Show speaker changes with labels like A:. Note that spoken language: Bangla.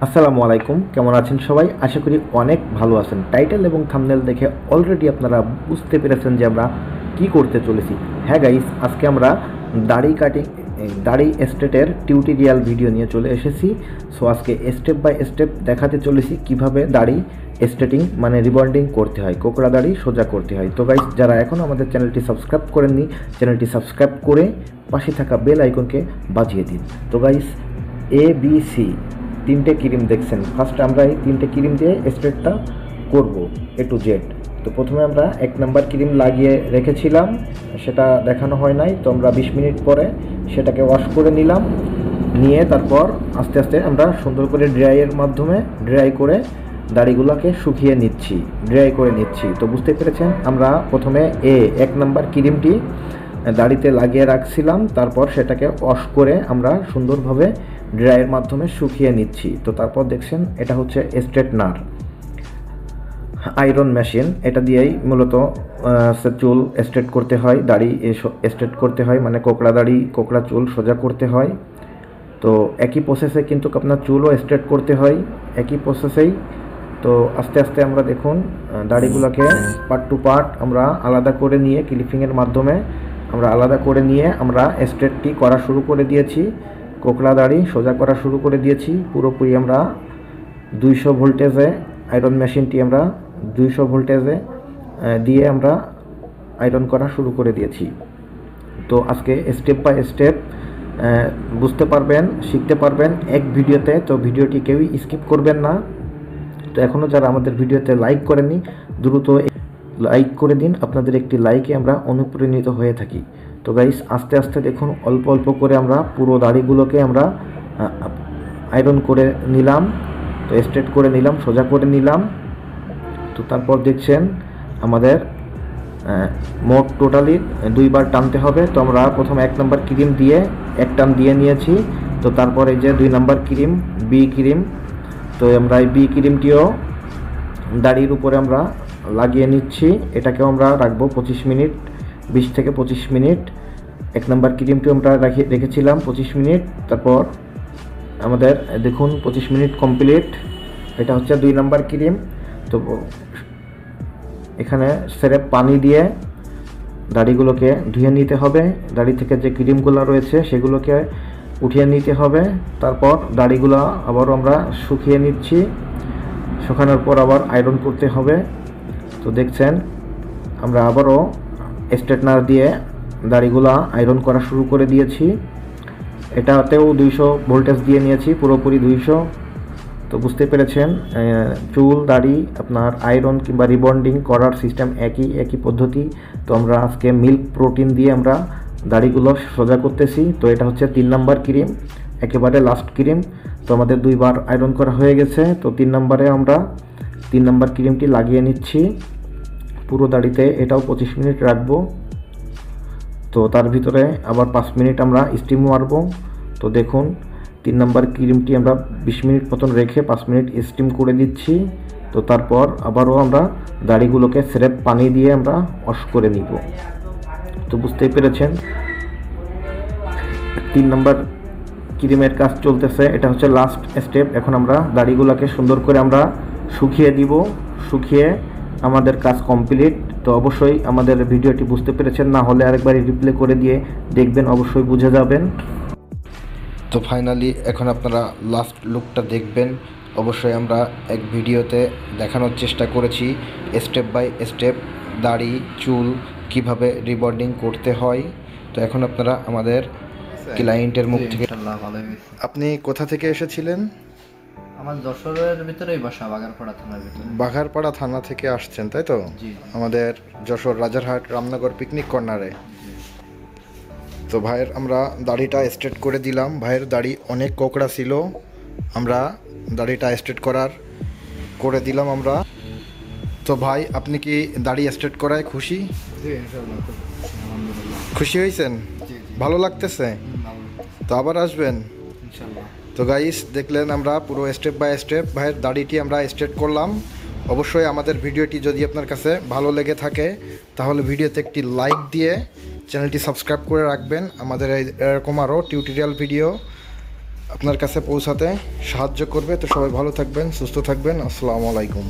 A: আসসালামু আলাইকুম, কেমন আছেন সবাই? আশা করি অনেক ভালো আছেন। টাইটেল এবং থাম্বনেল দেখে অলরেডি আপনারা বুঝতে পেরেছেন যে আমরা কি করতে চলেছি। হ্যাঁ গাইস, আজকে আমরা দাড়ি কাটিং দাড়ি এস্টেটের টিউটোরিয়াল ভিডিও নিয়ে চলে এসেছি। সো আজকে স্টেপ বাই স্টেপ দেখাতে চলেছি কিভাবে দাড়ি এস্টেটিং মানে রিবন্ডিং করতে হয়, কোকড়া দাড়ি সোজা করতে হয়। তো গাইস, যারা এখনও আমাদের চ্যানেলটি সাবস্ক্রাইব করেননি, চ্যানেলটি সাবস্ক্রাইব করে পাশে থাকা বেল আইকনকে বাজিয়ে দিন। তো গাইস, ABC তিনটে ক্রিম দেখছেন। ফার্স্ট আমরা এই তিনটে ক্রিম দিয়ে স্ট্রেটটা করব A to Z। তো প্রথমে আমরা 1 নাম্বার ক্রিম লাগিয়ে রেখেছিলাম, সেটা দেখানো হয় নাই। তো আমরা 20 মিনিট পরে সেটাকে ওয়াশ করে নিলাম, নিয়ে তারপর আস্তে আস্তে আমরা সুন্দর করে ড্রাইয়ের মাধ্যমে ড্রাই করে দাড়িগুলোকে শুকিয়ে নিচ্ছি, ড্রাই করে নিচ্ছি। তো বুঝতে পেরেছেন, আমরা প্রথমে 1 নাম্বার ক্রিমটি দাড়িতে লাগিয়ে রাখছিলাম, তারপর সেটাকে ওয়াশ করে আমরা সুন্দরভাবে ড্রাইয়ের মাধ্যমে শুকিয়ে নিচ্ছি। তো তারপর দেখছেন, এটা হচ্ছে স্ট্রেটনার আয়রন মেশিন। এটা দিয়েই মূলত চুল স্ট্রেট করতে হয়, দাড়ি স্ট্রেট করতে হয়, মানে কোকড়া দাড়ি কোকড়া চুল সোজা করতে হয়। তো একই প্রসেসে কিন্তু আপনার চুলও স্ট্রেট করতে হয়, একই প্রসেসেই। তো আস্তে আস্তে আমরা দেখুন দাড়িগুলোকে পার্ট টু পার্ট আমরা আলাদা করে নিয়ে ক্লিপিংয়ের মাধ্যমে আমরা আলাদা করে নিয়ে আমরা স্ট্রেটটি করা শুরু করে দিয়েছি, কোকড়া দাড়ি সোজা করা শুরু করে দিয়েছি। পুরোপুরি আমরা 200 ভোল্টেজে আয়রন মেশিনটি আমরা 200 ভোল্টেজে দিয়ে আমরা আয়রন করা শুরু করে দিয়েছি। তো আজকে স্টেপ বাই স্টেপ বুঝতে পারবেন, শিখতে পারবেন এক ভিডিওতে। তো ভিডিওটি কেউই স্কিপ করবেন না। তো এখনও যারা আমাদের ভিডিওতে লাইক করেননি, দ্রুত লাইক করে দিন। আপনাদের একটি লাইকে আমরা অনুপ্রাণিত হয়ে থাকি। তো গাইস, আস্তে আস্তে দেখুন, অল্প অল্প করে আমরা পুরো দাড়িগুলোকে আমরা আয়রন করে নিলাম, তো স্ট্রেট করে নিলাম, সোজা করে নিলাম। তো তারপর দেখছেন আমাদের মোট টোটালি 2 বার টানতে হবে। তো আমরা প্রথম 1 নাম্বার ক্রিম দিয়ে 1 টান দিয়ে নিয়েছি। তো তারপর এই যে 2 নাম্বার ক্রিম বি ক্রিম, তো আমরা এই বি ক্রিমটিও দাড়ির উপরে আমরা লাগিয়ে নিচ্ছি। এটাকেও আমরা রাখবো 25 মিনিট, 20 থেকে 25 মিনিট। 1 নাম্বার ক্রিমটিও আমরা রেখেছিলাম 25 মিনিট। তারপর আমাদের দেখুন 25 মিনিট কমপ্লিট। এটা হচ্ছে 2 নাম্বার ক্রিম। তো এখানে স্রেফ পানি দিয়ে দাড়িগুলোকে ধুয়ে নিতে হবে, দাড়ি থেকে যে ক্রিমগুলো রয়েছে সেগুলোকে উঠিয়ে নিতে হবে। তারপর দাড়িগুলো আবারও আমরা শুকিয়ে নিচ্ছি, শুকানোর পর আবার আয়রন করতে হবে। তো দেখছেন, আমরা আবারও স্ট্রেটনার দিয়ে দাড়িগুলো আয়রন করা শুরু করে দিয়েছি। এটাতেও 200 ভোল্টেজ দিয়ে নিয়েছি, পুরোপুরি 200। তো বুঝতে পেরেছেন, চুল দাড়ি আপনার আয়রন কিংবা রিবন্ডিং করার সিস্টেম একই পদ্ধতি। তো আমরা আজকে মিল্ক প্রোটিন দিয়ে আমরা দাড়িগুলো সোজা করতেছি। তো এটা হচ্ছে 3 নাম্বার ক্রিম, একেবারে লাস্ট ক্রিম। তো আমাদের 2 বার আয়রন করা হয়ে গেছে। তো 3 নাম্বারে আমরা 3 নাম্বার ক্রিমটি লাগিয়ে নিচ্ছি পুরো দাড়িতে। এটাও 25 মিনিট রাখবো। তো তার ভিতরে আবার 5 মিনিট আমরা স্টিম মারবো। তো দেখুন, 3 নাম্বার ক্রিমটি আমরা 20 মিনিট মতন রেখে 5 মিনিট স্টিম করে দিচ্ছি। তো তারপর আবারও আমরা দাড়িগুলোকে স্রেফ পানি দিয়ে আমরা ওয়াশ করে নিব। তো বুঝতেই পেরেছেন, 3 নাম্বার ক্রিমের কাজ চলতেছে, এটা হচ্ছে লাস্ট স্টেপ। এখন আমরা দাড়িগুলোকে সুন্দর করে আমরা শুকিয়ে দিব, শুকিয়ে আমাদের কাজ কমপ্লিট। তো অবশ্যই আমাদের ভিডিওটি বুঝতে পেরেছেন, না হলে আরেকবার রিপ্লে করে দিয়ে দেখবেন, অবশ্যই বুঝে যাবেন। তো ফাইনালি এখন আপনারা লাস্ট লুকটা দেখবেন। অবশ্যই আমরা এক ভিডিওতে দেখানোর চেষ্টা করেছি স্টেপ বাই স্টেপ দাড়ি চুল কিভাবে রিবন্ডিং করতে হয়। তো এখন আপনারা আমাদের ক্লায়েন্টের মুখ থেকে। আপনি কোথা থেকে এসেছিলেন?
B: আমার যশোরের ভিতরেই বাসা, বাগারপাড়া থানার ভিতরে।
A: বাঘারপাড়া থানা থেকে আসছেন, তাই তো?
B: জি।
A: আমাদের যশোর রাজারহাট রামনগর পিকনিক কর্নারে। তো ভাইয়ের আমরা দাড়িটা স্ট্রেট করে দিলাম। ভাইয়ের দাড়ি অনেক কোকড়া ছিল, আমরা দাড়িটা স্ট্রেট করে দিলাম আমরা। তো ভাই, আপনি কি দাড়ি স্ট্রেট করায় খুশি?
B: জি, ইনশাআল্লাহ আলহামদুলিল্লাহ।
A: খুশি হয়েছেন?
B: জি জি,
A: ভালো লাগতেছে? তো আবার আসবেন
B: ইনশাআল্লাহ।
A: তো গাইস, দেখলেন আমরা পুরো স্টেপ বাই স্টেপ ভাইয়ের দাড়িটি আমরা স্ট্রেট করলাম। অবশ্যই আমাদের ভিডিওটি যদি আপনার কাছে ভালো লেগে থাকে তাহলে ভিডিওতে একটি লাইক দিয়ে চ্যানেলটি সাবস্ক্রাইব করে রাখবেন। আমাদের এরকম আরও টিউটোরিয়াল ভিডিও আপনার কাছে পৌঁছাতে সাহায্য করবে। তো সবাই ভালো থাকবেন, সুস্থ থাকবেন। আসসালামু আলাইকুম।